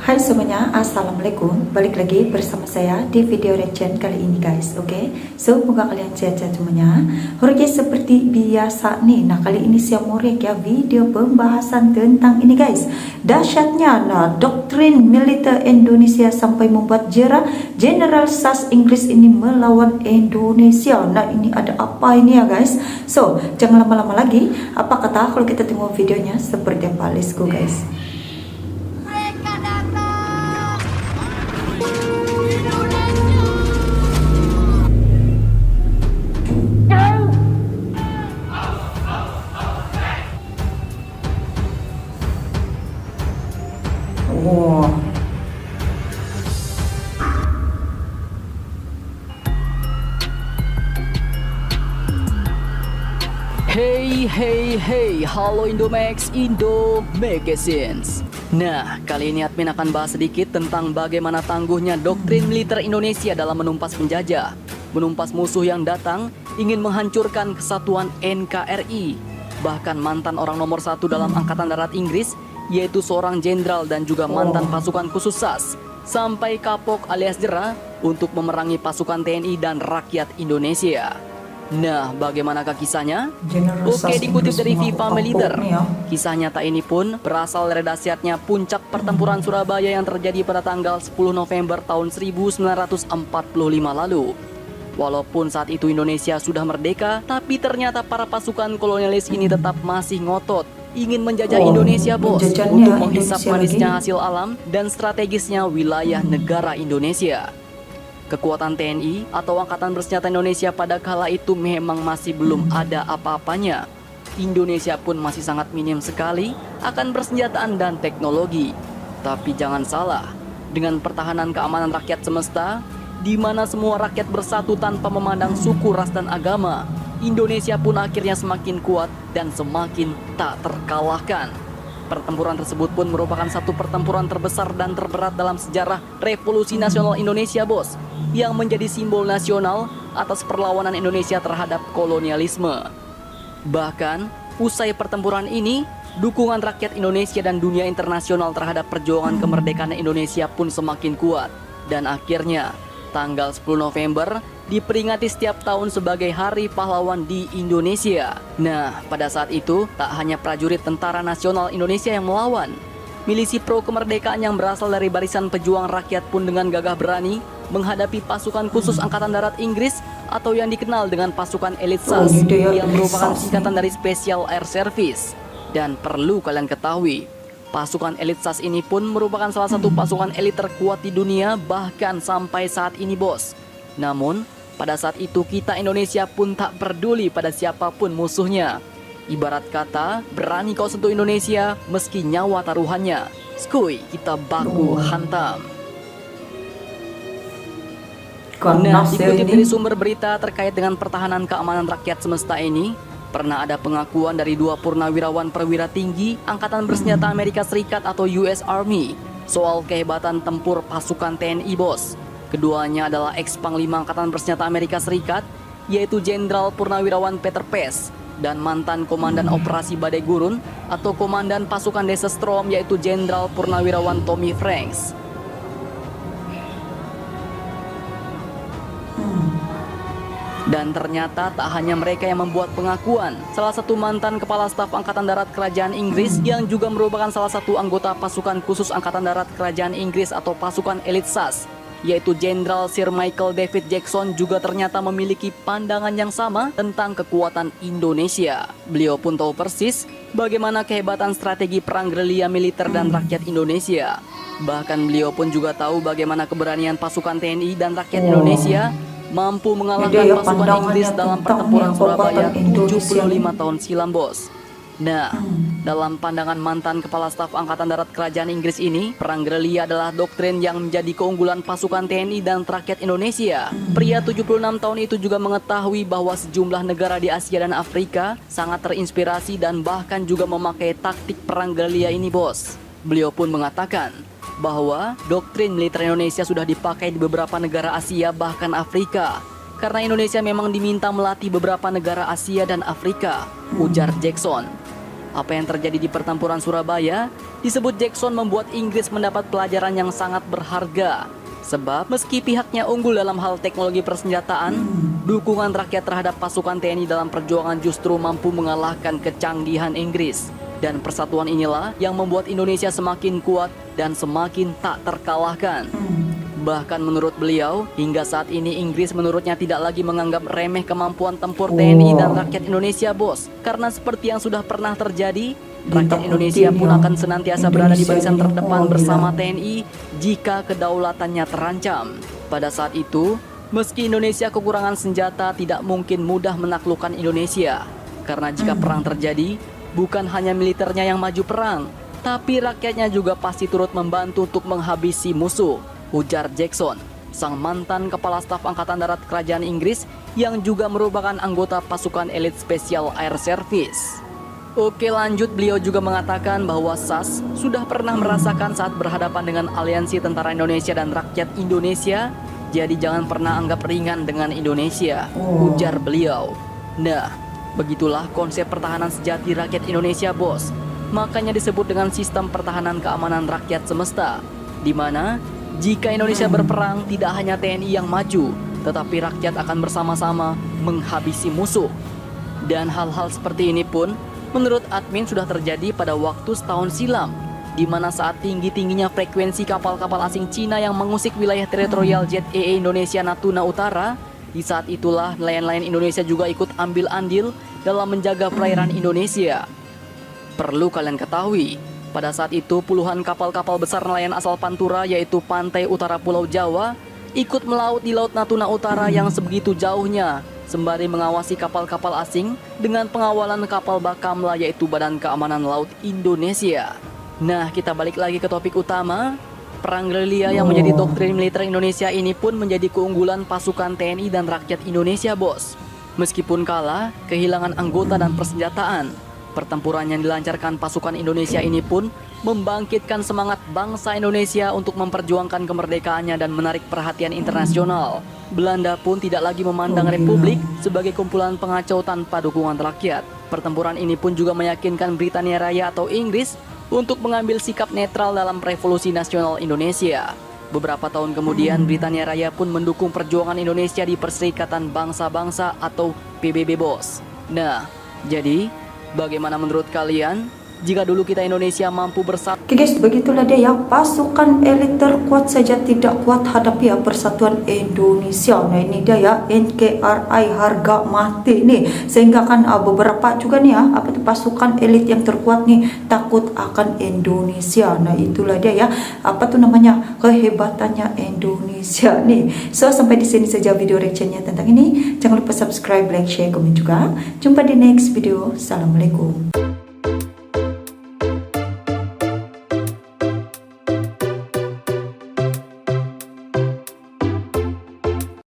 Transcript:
Hai semuanya, Assalamualaikum. Balik lagi bersama saya di video reaction kali ini guys. Oke, semoga kalian sehat semuanya. Oke, seperti biasa nih. Nah, kali ini saya mau react ya video pembahasan tentang ini guys. Dahsyatnya doktrin militer Indonesia sampai membuat jera Jenderal SAS Inggris ini melawan Indonesia. Nah, ini ada apa ini ya guys? So, jangan lama-lama lagi. Apa kata kalau kita tengok videonya seperti apa? Let's go guys. Wow. Hey, halo Indomax, Indo Magazines. Nah, kali ini admin akan bahas sedikit tentang bagaimana tangguhnya doktrin militer Indonesia dalam menumpas penjajah, menumpas musuh yang datang ingin menghancurkan kesatuan NKRI. Bahkan mantan orang nomor 1 dalam Angkatan Darat Inggris, yaitu seorang jenderal dan juga mantan pasukan khusus SAS, sampai kapok alias jera untuk memerangi pasukan TNI dan rakyat Indonesia. Nah, bagaimanakah kisahnya? Oke, dikutip dari Viva Militer. Kisah nyata ini pun berasal dari dahsyatnya puncak pertempuran Surabaya yang terjadi pada tanggal 10 November tahun 1945 lalu. Walaupun saat itu Indonesia sudah merdeka, tapi ternyata para pasukan kolonialis ini tetap masih ngotot ingin menjajah Indonesia, bos, untuk menghisap manisnya hasil alam dan strategisnya wilayah negara Indonesia. Kekuatan TNI atau Angkatan Bersenjata Indonesia pada kala itu memang masih belum ada apa-apanya. Indonesia pun masih sangat minim sekali akan persenjataan dan teknologi. Tapi jangan salah, dengan pertahanan keamanan rakyat semesta, di mana semua rakyat bersatu tanpa memandang suku, ras, dan agama, Indonesia pun akhirnya semakin kuat dan semakin tak terkalahkan. Pertempuran tersebut pun merupakan satu pertempuran terbesar dan terberat dalam sejarah Revolusi Nasional Indonesia, bos, yang menjadi simbol nasional atas perlawanan Indonesia terhadap kolonialisme. Bahkan, usai pertempuran ini, dukungan rakyat Indonesia dan dunia internasional terhadap perjuangan kemerdekaan Indonesia pun semakin kuat. Dan akhirnya, tanggal 10 November diperingati setiap tahun sebagai Hari Pahlawan di Indonesia. Nah, pada saat itu, tak hanya prajurit Tentara Nasional Indonesia yang melawan. Milisi pro kemerdekaan yang berasal dari barisan pejuang rakyat pun dengan gagah berani menghadapi pasukan khusus Angkatan Darat Inggris atau yang dikenal dengan pasukan elit SAS yang merupakan singkatan dari Special Air Service. Dan perlu kalian ketahui, pasukan elit SAS ini pun merupakan salah satu pasukan elit terkuat di dunia bahkan sampai saat ini, bos. Namun, pada saat itu kita Indonesia pun tak peduli pada siapapun musuhnya. Ibarat kata, berani kau sentuh Indonesia meski nyawa taruhannya. Skuy, kita baku hantam. Nah, dikutip dari sumber berita terkait dengan pertahanan keamanan rakyat semesta ini, pernah ada pengakuan dari 2 purnawirawan perwira tinggi Angkatan Bersenjata Amerika Serikat atau US Army soal kehebatan tempur pasukan TNI, bos. Keduanya adalah ex-Panglima Angkatan Bersenjata Amerika Serikat, yaitu Jenderal Purnawirawan Peter Pace, dan mantan Komandan Operasi Badai Gurun atau Komandan Pasukan Desert Storm, yaitu Jenderal Purnawirawan Tommy Franks. Dan ternyata tak hanya mereka yang membuat pengakuan. Salah satu mantan Kepala Staf Angkatan Darat Kerajaan Inggris yang juga merupakan salah satu anggota pasukan khusus Angkatan Darat Kerajaan Inggris atau pasukan elit SAS, yaitu Jenderal Sir Michael David Jackson, juga ternyata memiliki pandangan yang sama tentang kekuatan Indonesia. Beliau pun tahu persis bagaimana kehebatan strategi perang gerilya militer dan rakyat Indonesia. Bahkan beliau pun juga tahu bagaimana keberanian pasukan TNI dan rakyat Indonesia mampu mengalahkan pasukan Inggris dalam pertempuran Surabaya 75 tahun silam, bos. Nah, dalam pandangan mantan Kepala Staf Angkatan Darat Kerajaan Inggris ini, perang gerilya adalah doktrin yang menjadi keunggulan pasukan TNI dan rakyat Indonesia. Pria 76 tahun itu juga mengetahui bahwa sejumlah negara di Asia dan Afrika sangat terinspirasi dan bahkan juga memakai taktik perang gerilya ini, bos. Beliau pun mengatakan bahwa doktrin militer Indonesia sudah dipakai di beberapa negara Asia bahkan Afrika. Karena Indonesia memang diminta melatih beberapa negara Asia dan Afrika, ujar Jackson. Apa yang terjadi di pertempuran Surabaya disebut Jackson membuat Inggris mendapat pelajaran yang sangat berharga. Sebab meski pihaknya unggul dalam hal teknologi persenjataan, dukungan rakyat terhadap pasukan TNI dalam perjuangan justru mampu mengalahkan kecanggihan Inggris. Dan persatuan inilah yang membuat Indonesia semakin kuat dan semakin tak terkalahkan. Bahkan menurut beliau, hingga saat ini Inggris menurutnya tidak lagi menganggap remeh kemampuan tempur TNI dan rakyat Indonesia, bos. Karena seperti yang sudah pernah terjadi, rakyat Indonesia pun akan senantiasa berada di barisan terdepan bersama TNI jika kedaulatannya terancam. Pada saat itu, meski Indonesia kekurangan senjata, tidak mungkin mudah menaklukkan Indonesia. Karena jika perang terjadi, bukan hanya militernya yang maju perang, tapi rakyatnya juga pasti turut membantu untuk menghabisi musuh, ujar Jackson, sang mantan kepala staf Angkatan Darat Kerajaan Inggris yang juga merupakan anggota pasukan elit Special Air Service. Oke, lanjut, beliau juga mengatakan bahwa SAS sudah pernah merasakan saat berhadapan dengan aliansi tentara Indonesia dan rakyat Indonesia, jadi jangan pernah anggap ringan dengan Indonesia, ujar beliau. Nah, begitulah konsep pertahanan sejati rakyat Indonesia, bos. Makanya disebut dengan sistem pertahanan keamanan rakyat semesta, di mana jika Indonesia berperang, tidak hanya TNI yang maju, tetapi rakyat akan bersama-sama menghabisi musuh. Dan hal-hal seperti ini pun, menurut admin sudah terjadi pada waktu setahun silam, di mana saat tinggi-tingginya frekuensi kapal-kapal asing Cina yang mengusik wilayah teritorial ZEE Indonesia Natuna Utara, di saat itulah nelayan-nelayan Indonesia juga ikut ambil andil dalam menjaga perairan Indonesia. Perlu kalian ketahui, pada saat itu puluhan kapal-kapal besar nelayan asal Pantura, yaitu pantai utara Pulau Jawa, ikut melaut di Laut Natuna Utara yang sebegitu jauhnya, sembari mengawasi kapal-kapal asing dengan pengawalan kapal Bakamla, yaitu Badan Keamanan Laut Indonesia. Nah, kita balik lagi ke topik utama. Perang gerilya yang menjadi doktrin militer Indonesia ini pun menjadi keunggulan pasukan TNI dan rakyat Indonesia, bos. Meskipun kalah, kehilangan anggota dan persenjataan, pertempuran yang dilancarkan pasukan Indonesia ini pun membangkitkan semangat bangsa Indonesia untuk memperjuangkan kemerdekaannya dan menarik perhatian internasional. Belanda pun tidak lagi memandang Republik sebagai kumpulan pengacau tanpa dukungan rakyat. Pertempuran ini pun juga meyakinkan Britania Raya atau Inggris untuk mengambil sikap netral dalam Revolusi Nasional Indonesia. Beberapa tahun kemudian, Britania Raya pun mendukung perjuangan Indonesia di Perserikatan Bangsa-Bangsa atau PBB, bos. Nah, jadi bagaimana menurut kalian jika dulu kita Indonesia mampu bersatu? Oke guys, begitulah dia ya, pasukan elit terkuat saja tidak kuat hadapi ya persatuan Indonesia. Nah ini dia ya, NKRI harga mati nih, sehingga kan beberapa juga nih ya, apa tuh pasukan elit yang terkuat nih takut akan Indonesia. Nah itulah dia ya, apa tuh namanya, kehebatannya Indonesia nih. So sampai di sini saja video reactionnya tentang ini. Jangan lupa subscribe, like, share, komen juga. Jumpa di next video. Assalamualaikum.